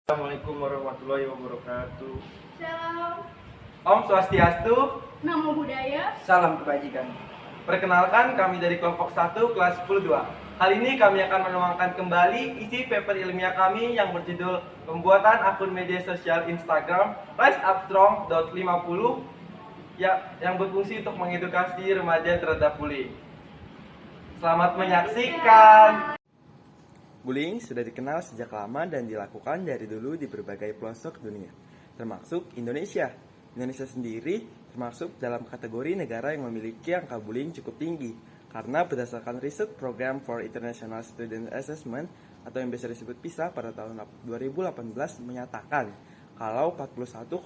Assalamualaikum warahmatullahi wabarakatuh. Shalom, Om Swastiastu. Namo Buddhaya. Salam kebajikan. Perkenalkan, kami dari kelompok 1 kelas 10-2. Kali ini kami akan menuangkan kembali isi paper ilmiah kami yang berjudul Pembuatan Akun Media Sosial Instagram RiseUpStrong.50 yang berfungsi untuk mengedukasi remaja terhadap bullying. Selamat menyaksikan. Bullying sudah dikenal sejak lama dan dilakukan dari dulu di berbagai pelosok dunia, termasuk Indonesia. Indonesia sendiri termasuk dalam kategori negara yang memiliki angka bullying cukup tinggi, karena berdasarkan riset Program for International Student Assessment atau yang biasa disebut PISA pada tahun 2018 menyatakan kalau 41,1%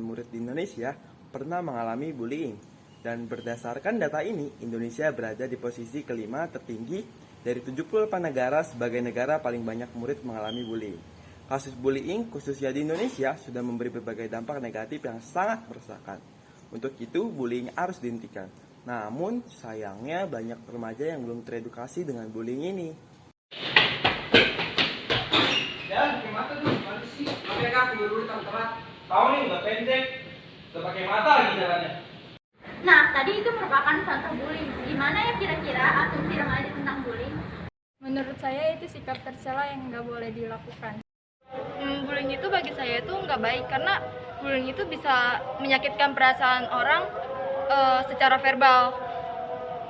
murid di Indonesia pernah mengalami bullying. Dan berdasarkan data ini, Indonesia berada di posisi kelima tertinggi dari 78 negara sebagai negara paling banyak murid mengalami bullying. Kasus bullying khususnya di Indonesia sudah memberi berbagai dampak negatif yang sangat meresahkan. Untuk itu, bullying harus dihentikan. Namun, sayangnya banyak remaja yang belum teredukasi dengan bullying ini. Dan pakai mata tuh, mana sih? Pakai kaki dulu telat. Kau nih udah pendek, udah pakai mata lagi jalannya. Nah, tadi itu merupakan contoh bullying. Gimana ya kira-kira asumsi remaja tentang bullying? Menurut saya itu sikap tercela yang nggak boleh dilakukan. Bullying itu bagi saya itu nggak baik karena bullying itu bisa menyakitkan perasaan orang secara verbal.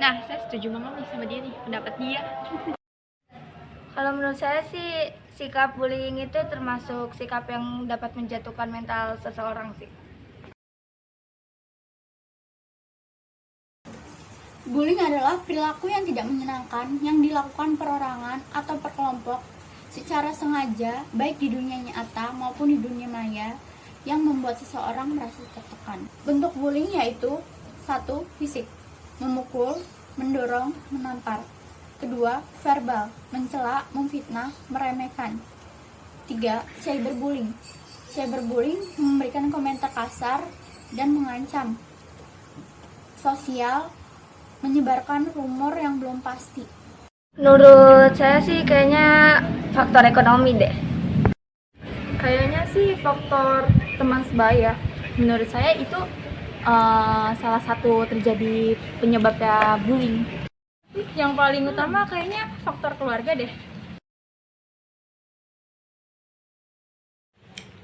Nah, saya setuju banget nih sama dia nih, pendapat dia. Kalau menurut saya sih sikap bullying itu termasuk sikap yang dapat menjatuhkan mental seseorang sih. Bullying adalah perilaku yang tidak menyenangkan yang dilakukan perorangan atau perkelompok secara sengaja, baik di dunia nyata maupun di dunia maya, yang membuat seseorang merasa tertekan. Bentuk bullying yaitu 1. Fisik, memukul, mendorong, menampar. 2. Verbal, mencela, memfitnah, meremehkan. 3. Cyberbullying. Cyberbullying memberikan komentar kasar dan mengancam. Sosial, menyebarkan rumor yang belum pasti. Menurut saya sih kayaknya faktor ekonomi deh. Kayaknya sih faktor teman sebaya. Menurut saya itu salah satu terjadi penyebabnya bullying. Yang paling utama kayaknya faktor keluarga deh.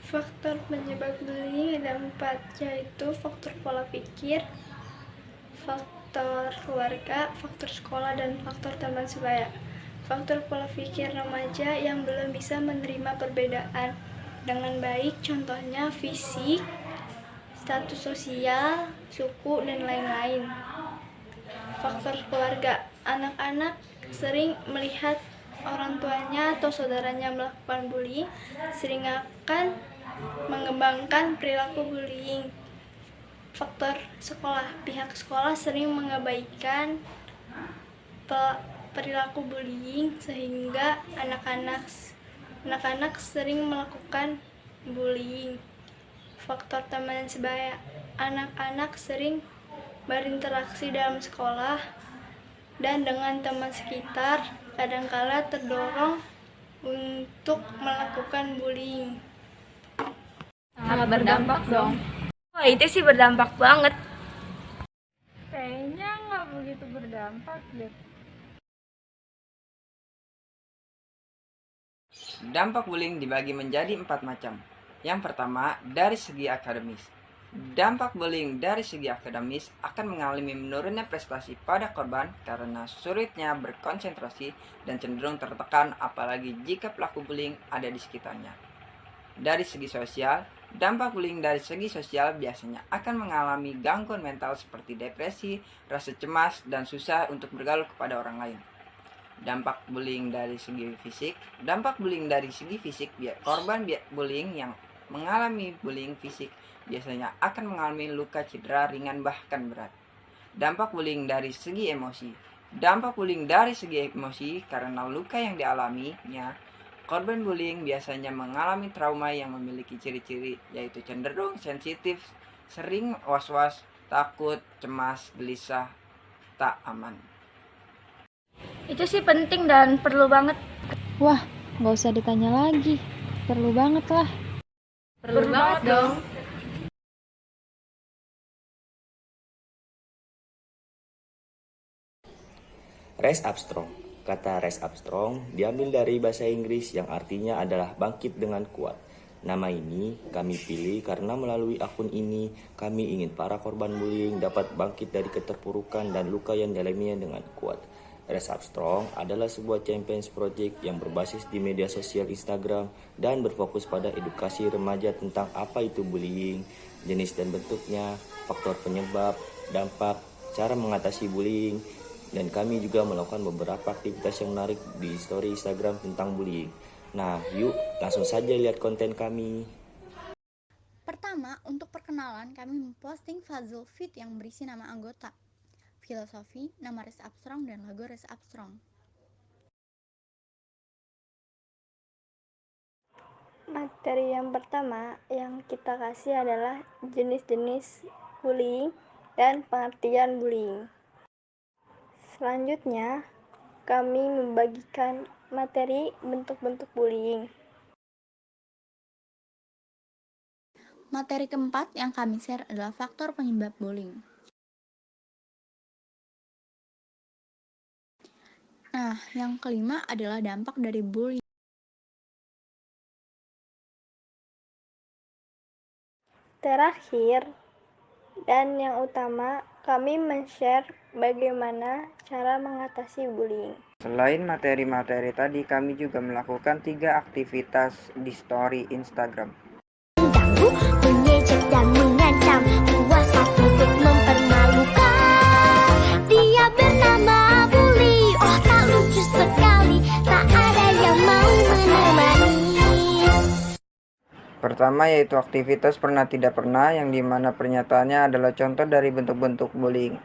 Faktor penyebab bullying ada 4, yaitu faktor pola pikir, faktor keluarga, faktor sekolah, dan faktor teman sebaya. Faktor pola pikir remaja yang belum bisa menerima perbedaan dengan baik, contohnya fisik, status sosial, suku, dan lain-lain. Faktor keluarga, anak-anak sering melihat orang tuanya atau saudaranya melakukan bullying, sering akan mengembangkan perilaku bullying. Faktor sekolah, pihak sekolah sering mengabaikan perilaku bullying sehingga anak-anak sering melakukan bullying. Faktor teman sebaya, anak-anak sering berinteraksi dalam sekolah dan dengan teman sekitar, kadangkala terdorong untuk melakukan bullying. Sangat berdampak dong. Wah, itu sih berdampak banget. Kayaknya nggak begitu berdampak deh. Dampak bullying dibagi menjadi 4 macam. Yang pertama, dari segi akademis. Dampak bullying dari segi akademis akan mengalami menurunnya prestasi pada korban karena sulitnya berkonsentrasi dan cenderung tertekan, apalagi jika pelaku bullying ada di sekitarnya. Dari segi sosial, dampak bullying dari segi sosial biasanya akan mengalami gangguan mental seperti depresi, rasa cemas, dan susah untuk bergaul kepada orang lain. Dampak bullying dari segi fisik. Dampak bullying dari segi fisik, korban bullying yang mengalami bullying fisik biasanya akan mengalami luka cedera ringan bahkan berat. Dampak bullying dari segi emosi. Dampak bullying dari segi emosi karena luka yang dialaminya, korban bullying biasanya mengalami trauma yang memiliki ciri-ciri yaitu cenderung sensitif, sering was-was, takut, cemas, gelisah, tak aman. Itu sih penting dan perlu banget. Wah, nggak usah ditanya lagi. Perlu banget lah. Perlu banget dong. Rise Up Strong. Kata Rise Up Strong diambil dari bahasa Inggris yang artinya adalah bangkit dengan kuat. Nama ini kami pilih karena melalui akun ini kami ingin para korban bullying dapat bangkit dari keterpurukan dan luka yang dialaminya dengan kuat. Rise Up Strong adalah sebuah campaign project yang berbasis di media sosial Instagram dan berfokus pada edukasi remaja tentang apa itu bullying, jenis dan bentuknya, faktor penyebab, dampak, cara mengatasi bullying, dan kami juga melakukan beberapa aktivitas yang menarik di story Instagram tentang bullying. Nah, yuk langsung saja lihat konten kami. Pertama, untuk perkenalan, kami memposting puzzle fit yang berisi nama anggota, filosofi, nama Rise Up Strong, dan logo Rise Up Strong. Materi yang pertama yang kita kasih adalah jenis-jenis bullying dan pengertian bullying. Selanjutnya, kami membagikan materi bentuk-bentuk bullying. Materi keempat yang kami share adalah faktor penyebab bullying. Nah, yang kelima adalah dampak dari bullying. Terakhir, dan yang utama, kami men-share bagaimana cara mengatasi bullying. Selain materi-materi tadi, kami juga melakukan 3 aktivitas di story Instagram. Mengganggu, mengejek dan mengancam, buat satu untuk mempermalukan. Dia bernama Bully, oh tak lucu sekali, tak ada yang mau menemani. Pertama yaitu aktivitas pernah tidak pernah, yang dimana pernyataannya adalah contoh dari bentuk-bentuk bullying.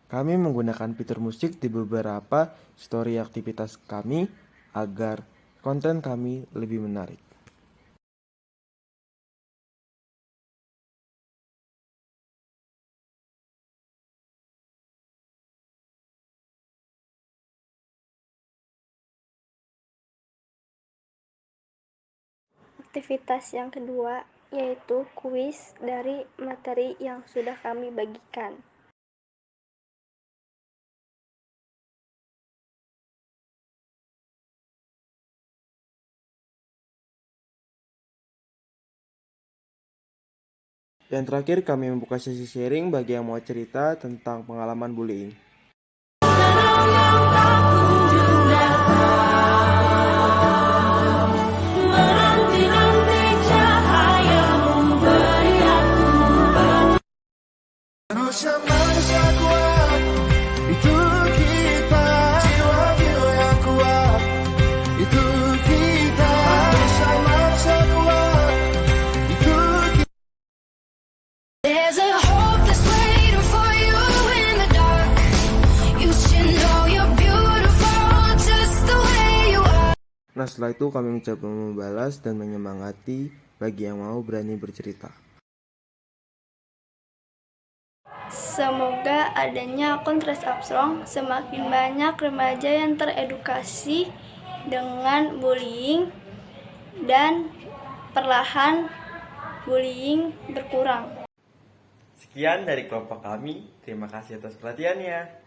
Kami menggunakan fitur musik di beberapa story aktivitas kami agar konten kami lebih menarik. Aktivitas yang kedua yaitu kuis dari materi yang sudah kami bagikan. Yang terakhir, kami membuka sesi sharing bagi yang mau cerita tentang pengalaman bullying. There's a hope that's waiting for you in the dark. You should know you're beautiful just the way you are. Nah, setelah itu kami mencoba membalas dan menyemangati bagi yang mau berani bercerita. Semoga adanya akun Rise Up Strong semakin banyak remaja yang teredukasi dengan bullying dan perlahan bullying berkurang. Sekian dari kelompok kami. Terima kasih atas perhatiannya.